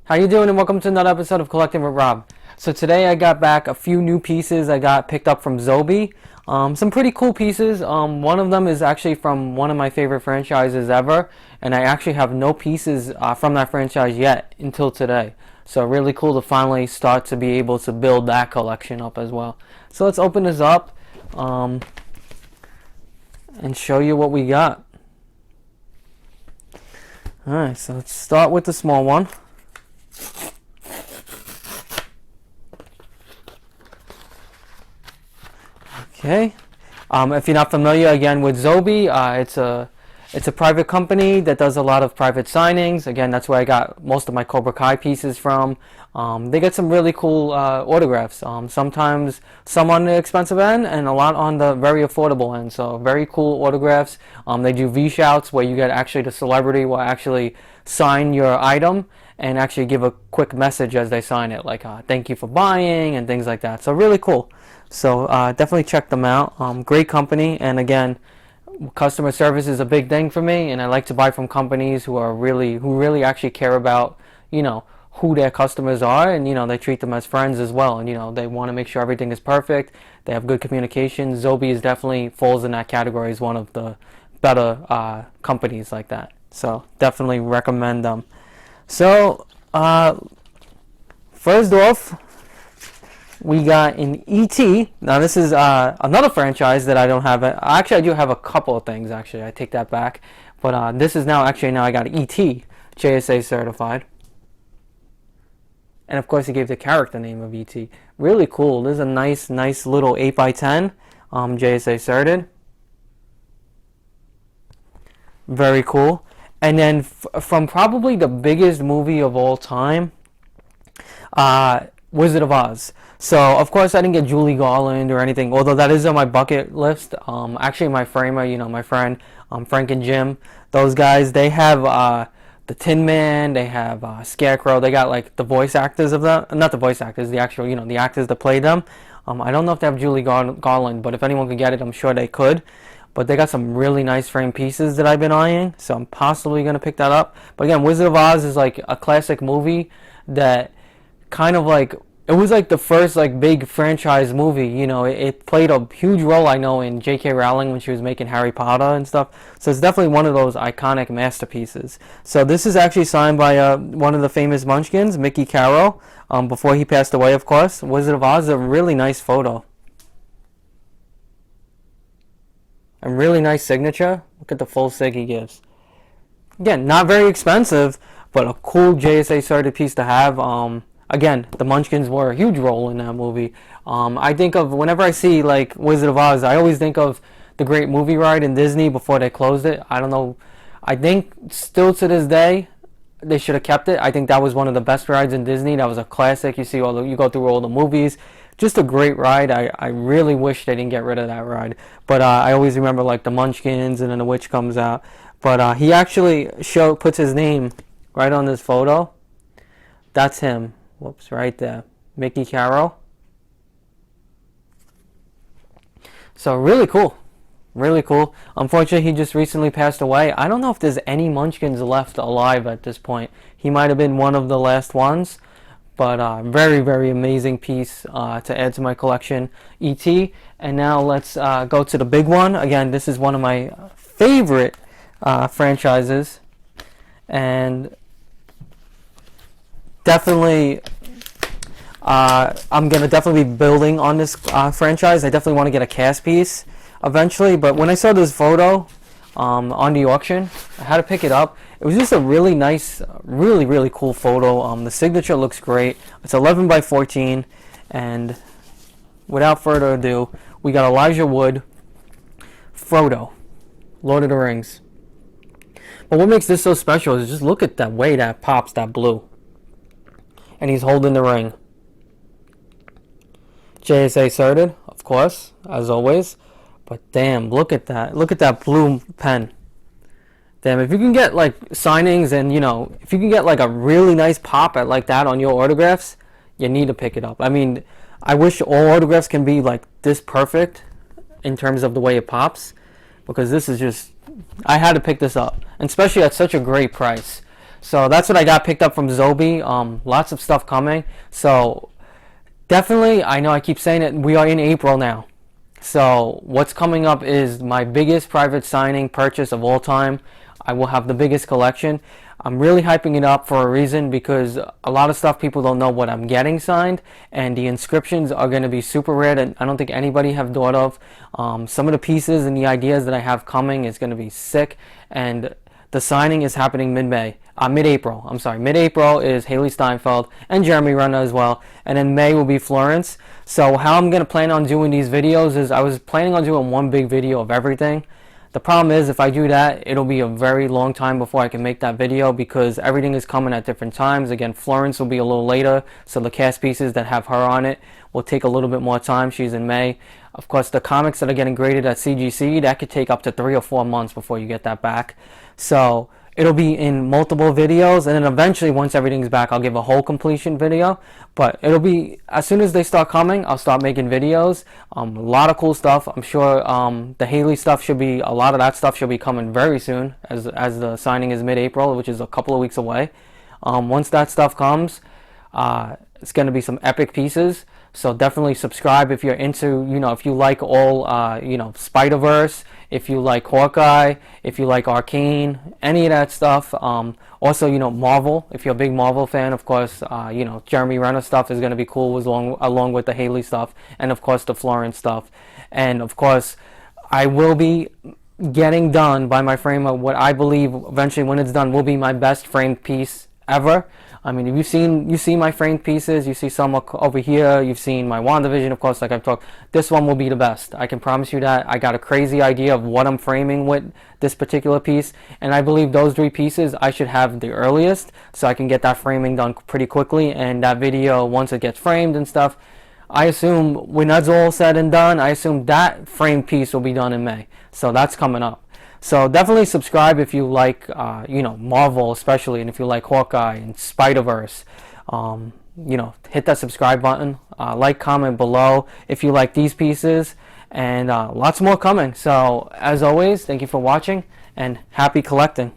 How you doing, and welcome to another episode of Collecting with Rob. So today I got back a few new pieces I got picked up from Zobie. Some pretty cool pieces. One of them is actually from one of my favorite franchises ever, and I actually have no pieces from that franchise yet until today. So really cool to finally start to be able to build that collection up as well. So let's open this up and show you what we got. Alright, so let's start with the small one. Okay. If you're not familiar again with Zobie, it's a private company that does a lot of private signings. Again, that's where I got most of my Cobra Kai pieces from. They get some really cool autographs. Sometimes some on the expensive end and a lot on the very affordable end. So very cool autographs. They do V-shouts where you get actually the celebrity will actually sign your item and actually give a quick message as they sign it, like thank you for buying and things like that. So really cool. So definitely check them out. Great company, and again, customer service is a big thing for me, and I like to buy from companies who really actually care about, who their customers are, and they treat them as friends as well, and they want to make sure everything is perfect. They have good communication. Zobie is definitely falls in that category as one of the better companies like that. So definitely recommend them. So first off, we got an E.T. Now this is another franchise that I don't have. Actually, I do have a couple of things. Actually, I take that back. But this is now I got E.T. JSA certified. And of course, he gave the character name of E.T. Really cool. This is a nice little 8x10 JSA certed. Very cool. And then from probably the biggest movie of all time, Wizard of Oz. So of course I didn't get Julie Garland or anything, although that is on my bucket list. Actually my framer, my friend Frank and Jim, those guys, they have the Tin Man, they have Scarecrow. They got like the voice actors of them, not the voice actors, the actual the actors that play them. I don't know if they have Julie Garland, but if anyone could get it, I'm sure they could. But they got some really nice frame pieces that I've been eyeing, so I'm possibly going to pick that up. But again, Wizard of Oz is like a classic movie that kind of like, it was like the first like big franchise movie. It played a huge role, I know, in J.K. Rowling when she was making Harry Potter and stuff. So it's definitely one of those iconic masterpieces. So this is actually signed by one of the famous Munchkins, Mickey Carroll, before he passed away, of course. Wizard of Oz is a really nice photo. A really nice signature. Look at the full sig he gives. Again, not very expensive, but a cool JSA certed piece to have. Again, the Munchkins were a huge role in that movie. I think of, whenever I see like Wizard of Oz, I always think of the Great Movie Ride in Disney before they closed it. I don't know. I think still to this day, they should have kept it. I think that was one of the best rides in Disney. That was a classic. You go through all the movies. Just a great ride. I really wish they didn't get rid of that ride. But I always remember like the Munchkins, and then the witch comes out. But he actually puts his name right on this photo. That's him. Whoops, right there. Mickey Carroll. So really cool. Really cool. Unfortunately, he just recently passed away. I don't know if there's any Munchkins left alive at this point. He might have been one of the last ones. But very, very amazing piece to add to my collection, E.T. And now let's go to the big one. Again, this is one of my favorite franchises. And definitely, I'm going to definitely be building on this franchise. I definitely want to get a cast piece eventually. But when I saw this photo on the auction, I had to pick it up. It was just a really nice, really cool photo. The signature looks great. It's 11 by 14, and without further ado, we got Elijah Wood, Frodo, Lord of the Rings. But what makes this so special is just look at that way that pops, that blue. And he's holding the ring. JSA certed, of course, as always. But damn, look at that. Look at that blue pen. Damn, if you can get like signings and if you can get like a really nice pop at like that on your autographs, you need to pick it up. I mean, I wish all autographs can be like this perfect in terms of the way it pops, because this is just, I had to pick this up, and especially at such a great price. So that's what I got picked up from Zobie. Lots of stuff coming. So definitely, I know I keep saying it, we are in April now. So what's coming up is my biggest private signing purchase of all time. I will have the biggest collection. I'm really hyping it up for a reason, because a lot of stuff people don't know what I'm getting signed, and the inscriptions are going to be super rare that I don't think anybody have thought of. Some of the pieces and the ideas that I have coming is going to be sick, and the signing is happening mid-April. I'm sorry, mid-April is Haley Steinfeld and Jeremy Renner as well, and then May will be Florence. So how I'm going to plan on doing these videos is, I was planning on doing one big video of everything. The problem is, if I do that, it'll be a very long time before I can make that video, because everything is coming at different times. Again, Florence will be a little later, so the cast pieces that have her on it will take a little bit more time. She's in May. Of course, the comics that are getting graded at CGC, that could take up to 3 or 4 months before you get that back. So it'll be in multiple videos, and then eventually, once everything's back, I'll give a whole completion video. But it'll be, as soon as they start coming, I'll start making videos. A lot of cool stuff. I'm sure the Haley stuff should be, a lot of that stuff should be coming very soon, as the signing is mid-April, which is a couple of weeks away. Once that stuff comes, it's going to be some epic pieces. So definitely subscribe if you're into, if you like all, Spider-Verse, if you like Hawkeye, if you like Arcane, any of that stuff. Also, Marvel, if you're a big Marvel fan, of course, Jeremy Renner stuff is going to be cool, along with the Haley stuff, and of course the Florence stuff. And of course, I will be getting done by my frame of what I believe eventually, when it's done, will be my best framed piece ever. I mean, you've seen my framed pieces, you see some over here, you've seen my WandaVision, of course, like I've talked. This one will be the best. I can promise you that. I got a crazy idea of what I'm framing with this particular piece, and I believe those 3 pieces I should have the earliest, so I can get that framing done pretty quickly. And that video, once it gets framed and stuff, I assume when that's all said and done, I assume that framed piece will be done in May. So that's coming up. So definitely subscribe if you like, Marvel especially, and if you like Hawkeye and Spider-Verse. Hit that subscribe button. Like, comment below if you like these pieces, and lots more coming. So as always, thank you for watching, and happy collecting.